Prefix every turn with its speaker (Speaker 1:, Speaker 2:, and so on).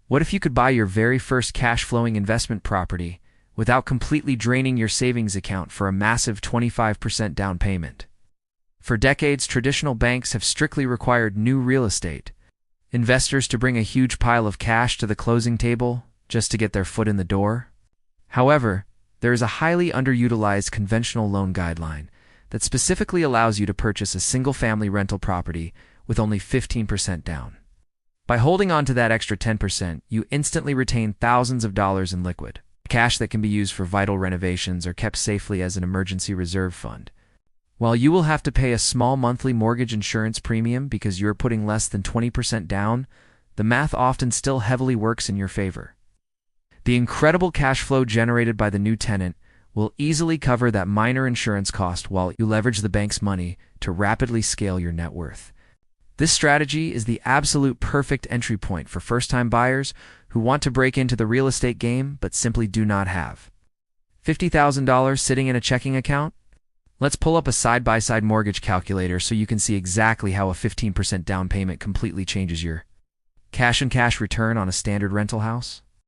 Speaker 1: What if you could buy your very first cash-flowing investment property without completely draining your savings account for a massive 25% down payment? For decades, traditional banks have strictly required new real estate investors to bring a huge pile of cash to the closing table just to get their foot in the door. However, there is a highly underutilized conventional loan guideline that specifically allows you to purchase a single-family rental property with only 15% down. By holding on to that extra 10%, you instantly retain thousands of dollars in liquid cash that can be used for vital renovations or kept safely as an emergency reserve fund. While you will have to pay a small monthly mortgage insurance premium because you're putting less than 20% down, the math often still heavily works in your favor. The incredible cash flow generated by the new tenant will easily cover that minor insurance cost while you leverage the bank's money to rapidly scale your net worth. This strategy is the absolute perfect entry point for first-time buyers who want to break into the real estate game but simply do not have $50,000 sitting in a checking account. Let's pull up a side-by-side mortgage calculator so you can see exactly how a 15% down payment completely changes your cash-on-cash return on a standard rental house.